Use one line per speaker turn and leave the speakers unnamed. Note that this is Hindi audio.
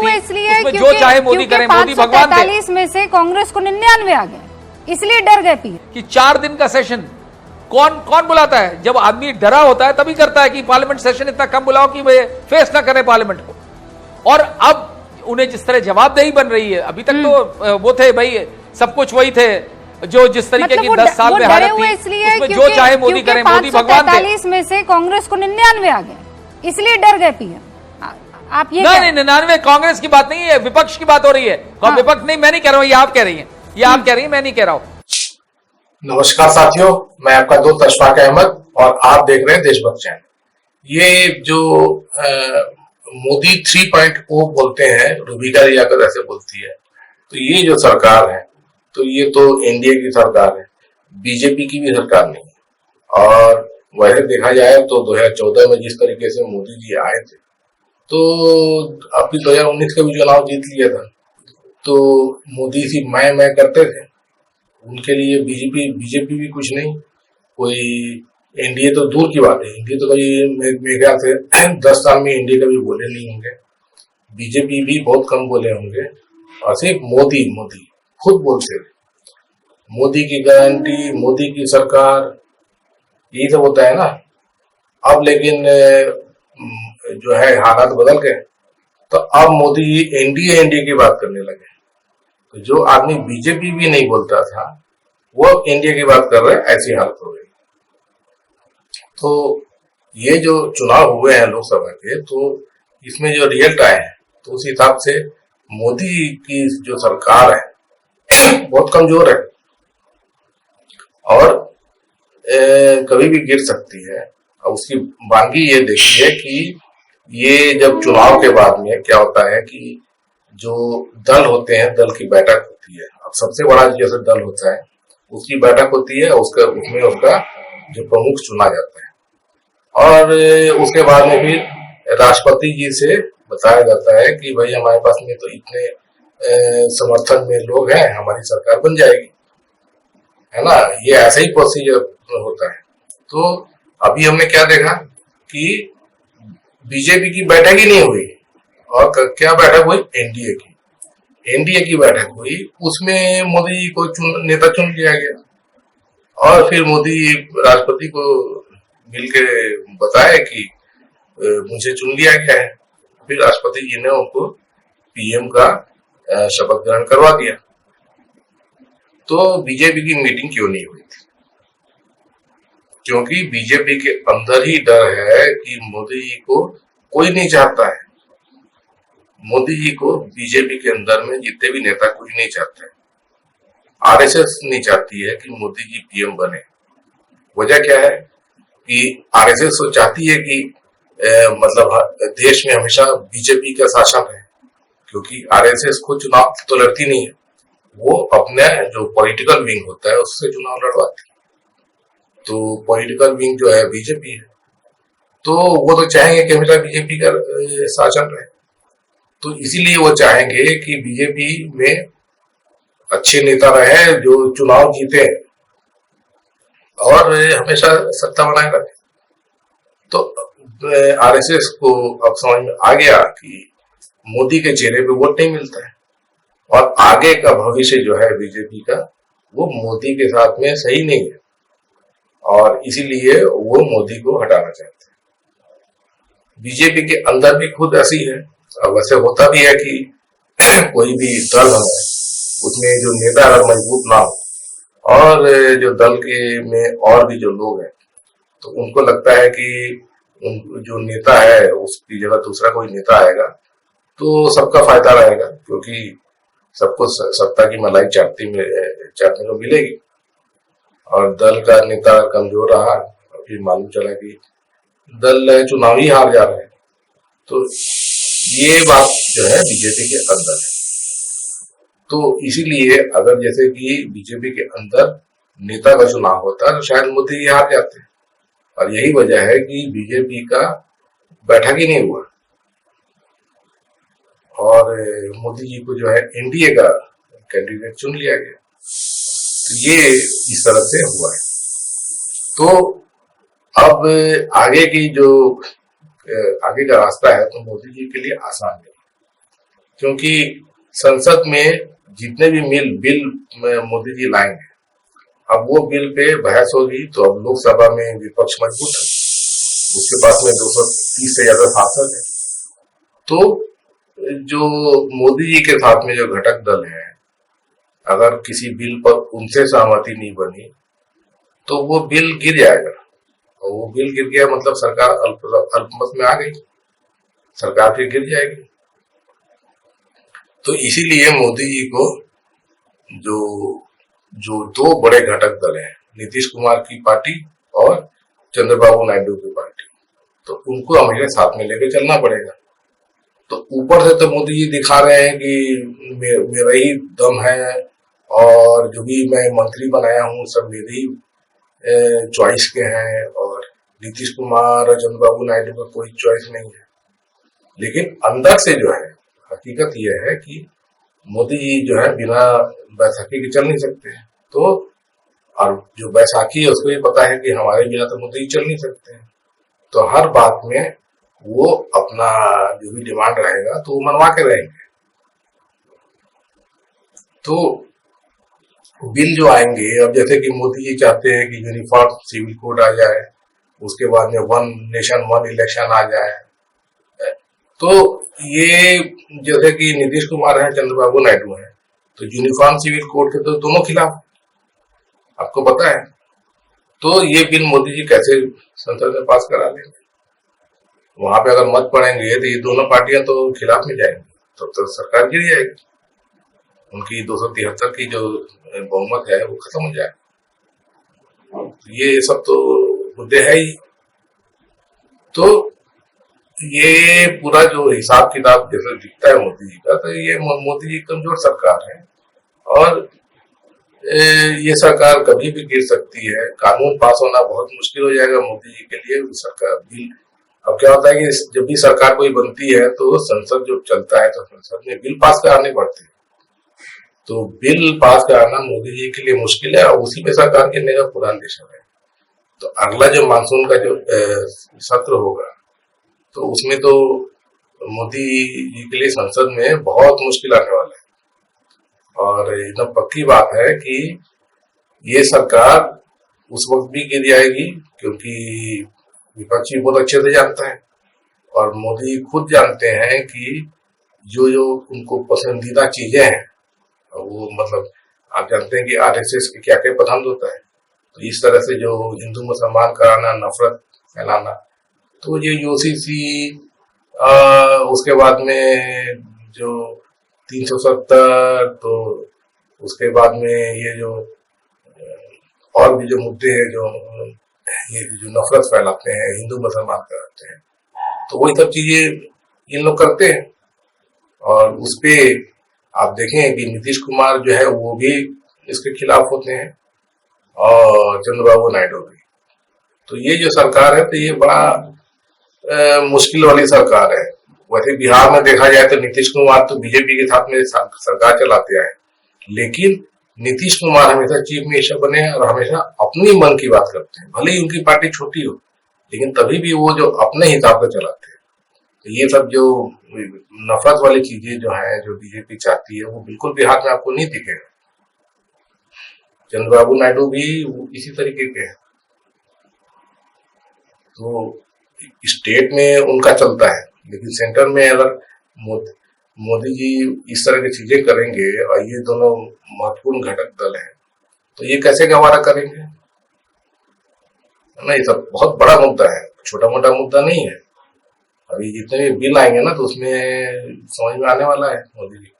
हुए इसलिए
उसमें जो चाहे मोदी करें, मोदी भगवान थे।
543 में से कांग्रेस को 99 आ गए, इसलिए डर गए पीएम
कि 4 दिन का सेशन कौन बुलाता है? जब आदमी डरा होता है तभी करता है कि पार्लियामेंट सेशन इतना कम बुलाओ कि वे फेस ना करें पार्लियामेंट को। और अब उन्हें जिस तरह जवाबदेही बन रही है, अभी तक तो वो थे भाई, सब कुछ वही थे जो जिस तरीके की 10 साल में हालत थी, उसमें जो चाहे मोदी करें, मोदी भगवान थे।
543 में से कांग्रेस को 99 आ गए, इसलिए डर गए पीएम। आप ये
नहीं 99 कांग्रेस की बात नहीं है, विपक्ष की बात हो रही है।
हाँ।
विपक्ष नहीं, मैं नहीं कह रहा हूं, ये आप कह रही हैं, ये आप कह रही हैं, मैं नहीं कह रहा हूं।
नमस्कार साथियों, मैं आपका दोस्त अशफाक अहमद और आप देख रहे हैं देशभक्त चैनल। ये जो मोदी 3.0 बोलते हैं, रूबिका रियाकत ऐसे बोलती है, तो ये जो सरकार है, तो ये तो एनडीए की सरकार है, बीजेपी की भी सरकार नहीं है। और वैसे देखा जाए तो 2014 में जिस तरीके से मोदी जी आए थे, तो अभी 2019 का भी चुनाव जीत लिया था, तो मोदी जी मैं करते थे, उनके लिए बीजेपी भी कुछ नहीं, कोई एनडीए तो दूर की बात है, एनडीए तो कभी मेरे ख्याल से 10 साल में एनडीए कभी बोले नहीं होंगे, बीजेपी भी बहुत कम बोले होंगे, और सिर्फ मोदी खुद बोलते थे, मोदी की गारंटी, मोदी की सरकार, यही सब होता है ना। अब लेकिन जो है हालात बदल गए, तो अब मोदी एनडीए की बात करने लगे। तो जो आदमी बीजेपी भी नहीं बोलता था, वो एनडीए की बात कर रहे हैं, ऐसी हालत हो गई। तो ये जो चुनाव हुए हैं लोकसभा के, तो इसमें जो रिजल्ट आए हैं, तो उस हिसाब से मोदी की जो सरकार है बहुत कमजोर है और कभी भी गिर सकती है। और उसकी बानगी ये देखिए कि ये जब चुनाव के बाद में क्या होता है कि जो दल होते हैं, दल की बैठक होती है। अब सबसे बड़ा जैसे दल होता है, उसकी बैठक होती है, उसमें उसका जो प्रमुख चुना जाता है, और उसके बाद में फिर राष्ट्रपति जी से बताया जाता है कि भाई हमारे पास में तो इतने समर्थन में लोग हैं, हमारी सरकार बन जाएगी, है ना। ये ऐसा ही प्रोसीजर होता है। तो अभी हमने क्या देखा कि बीजेपी की बैठक ही नहीं हुई, और क्या बैठक हुई? एनडीए की बैठक हुई, उसमें मोदी को नेता चुन लिया गया, और फिर मोदी राष्ट्रपति को मिलके बताया कि मुझे चुन लिया गया है। फिर राष्ट्रपति जी ने उनको पीएम का शपथ ग्रहण करवा दिया। तो बीजेपी की मीटिंग क्यों नहीं हुई थी? क्योंकि बीजेपी के अंदर ही डर है कि मोदी जी को कोई नहीं चाहता है। मोदी जी को बीजेपी के अंदर में जितने भी नेता कोई नहीं चाहते हैं। आरएसएस नहीं चाहती है कि मोदी जी पीएम बने। वजह क्या है कि आरएसएस तो चाहती है कि मतलब देश में हमेशा बीजेपी का शासन है, क्योंकि आरएसएस को चुनाव तो लड़ती नहीं है, वो अपने जो पॉलिटिकल विंग होता है उससे चुनाव लड़वाती है। तो पॉलिटिकल विंग जो है बीजेपी है, तो वो तो चाहेंगे कि हमेशा बीजेपी का शासन रहे। तो इसीलिए वो चाहेंगे कि बीजेपी में अच्छे नेता रहे जो चुनाव जीते और हमेशा सत्ता बनाए रखे। तो आरएसएस को अब समझ में आ गया कि मोदी के चेहरे पे वोट नहीं मिलता है, और आगे का भविष्य जो है बीजेपी का, वो मोदी के साथ में सही नहीं है, और इसीलिए वो मोदी को हटाना चाहते हैं। बीजेपी के अंदर भी खुद ऐसी है, और वैसे होता भी है कि कोई भी दल है, उसमें जो नेता अगर मजबूत ना हो, और जो दल के में और भी जो लोग हैं, तो उनको लगता है कि जो नेता है उसकी जगह दूसरा कोई नेता आएगा तो सबका फायदा रहेगा, क्योंकि सबको सत्ता की मलाई चाटने को मिलेगी। और दल का नेता कमजोर रहा, फिर मालूम चला कि दल चुनाव ही हार जा रहे हैं। तो ये बात जो है बीजेपी के अंदर है। तो इसीलिए अगर जैसे कि बीजेपी के अंदर नेता का चुनाव होता तो शायद मोदी जी हार जाते, और यही वजह है कि बीजेपी का बैठक ही नहीं हुआ, और मोदी जी को जो है एनडीए का कैंडिडेट चुन लिया गया। तो ये इस तरह से हुआ है। तो अब आगे की जो आगे का रास्ता है तो मोदी जी के लिए आसान है, क्योंकि संसद में जितने भी बिल मोदी जी लाएंगे, अब वो बिल पे बहस होगी तो अब लोकसभा में विपक्ष मजबूत है, उसके पास में 230 से ज्यादा सांसद है। तो जो मोदी जी के साथ में जो घटक दल है, अगर किसी बिल पर उनसे सहमति नहीं बनी तो वो बिल गिर जाएगा, और वो बिल गिर गया मतलब सरकार अल्पमत में आ गई, सरकार फिर गिर जाएगी। तो इसीलिए मोदी जी को जो जो दो बड़े घटक दल हैं, नीतीश कुमार की पार्टी और चंद्रबाबू नायडू की पार्टी, तो उनको हमेशा साथ में लेकर चलना पड़ेगा। तो ऊपर से तो मोदी जी दिखा रहे हैं कि मेरा ही दम है और जो भी मैं मंत्री बनाया हूँ सब मेरी चॉइस के हैं, और नीतीश कुमार और चंद्रबाबू नायडू का कोई चॉइस नहीं है। लेकिन अंदर से जो है हकीकत यह है कि मोदी जी जो है बिना बैसाखी के चल नहीं सकते हैं। तो और जो बैसाखी है उसको भी पता है कि हमारे बिना तो मोदी जी चल नहीं सकते हैं। तो हर बात में वो अपना जो भी डिमांड रहेगा तो वो मनवा के रहेंगे। तो बिल जो आएंगे, अब जैसे कि मोदी जी चाहते हैं कि यूनिफॉर्म सिविल कोड आ जाए, उसके बाद में वन नेशन वन इलेक्शन आ जाए। तो ये जैसे कि नीतीश कुमार है, चंद्रबाबू नायडू है, तो यूनिफॉर्म सिविल कोड के तो दोनों खिलाफ, आपको पता है। तो ये बिल मोदी जी कैसे संसद में पास करा लेंगे? वहां पे अगर मत पड़ेंगे तो ये दोनों पार्टियां तो खिलाफ में जाएंगी, तो सरकार गिर जाएगी, उनकी 273 की जो बहुमत है वो खत्म हो जाएगा। ये सब तो मुद्दे है ही। तो ये पूरा जो हिसाब किताब जैसे दिखता है मोदी जी का, तो ये मोदी जी कमजोर सरकार है और ये सरकार कभी भी गिर सकती है। कानून पास होना बहुत मुश्किल हो जाएगा मोदी जी के लिए। सरकार बिल, अब क्या होता है कि जब भी सरकार कोई बनती है तो संसद जो चलता है तो संसद में बिल पास कराने पड़ते हैं। तो बिल पास कराना मोदी जी के लिए मुश्किल है और उसी में सरकार गिरने का पूरा अंदेशा है। तो अगला जो मानसून का जो सत्र होगा तो उसमें तो मोदी जी के लिए संसद में बहुत मुश्किल आने वाला है। और एकदम पक्की बात है कि ये सरकार उस वक्त भी गिर जाएगी, क्योंकि विपक्षी बहुत अच्छे से जानता है और मोदी खुद जानते हैं कि जो जो उनको पसंदीदा चीजें हैं, वो मतलब आप जानते हैं कि आरएसएस के क्या क्या पसंद होता है। तो इस तरह से जो हिंदू मुसलमान कराना, नफरत फैलाना, तो ये यूसीसी, उसके बाद में जो 370, तो उसके बाद में ये जो और भी जो मुद्दे हैं, जो ये जो नफरत फैलाते हैं, हिंदू मुसलमान कराते हैं, तो वही सब चीजें इन लोग करते हैं। और उसपे आप देखें कि नीतीश कुमार जो है वो भी इसके खिलाफ होते हैं और चंद्रबाबू नायडू भी। तो ये जो सरकार है तो ये बड़ा मुश्किल वाली सरकार है। वैसे बिहार में देखा जाए तो नीतीश कुमार तो बीजेपी के साथ में सरकार चलाते आए, लेकिन नीतीश कुमार हमेशा चीफ मिनिस्टर बने हैं और हमेशा अपनी मन की बात करते हैं। भले ही उनकी पार्टी छोटी हो, लेकिन तभी भी वो जो अपने हिसाब से चलाते हैं। तो ये सब जो नफरत वाली चीजें जो है, जो बीजेपी चाहती है, वो बिल्कुल बिहार में आपको नहीं दिखेगा। चंद्रबाबू नायडू भी इसी तरीके के हैं। तो स्टेट में उनका चलता है, लेकिन सेंटर में अगर मोदी जी इस तरह की चीजें करेंगे और ये दोनों महत्वपूर्ण घटक दल हैं, तो ये कैसे गवारा करेंगे? ना, ये सब बहुत बड़ा मुद्दा है, छोटा मोटा मुद्दा नहीं है। अभी जितने भी बिल आएंगे ना, तो उसमें समझ में आने वाला है मोदी जी।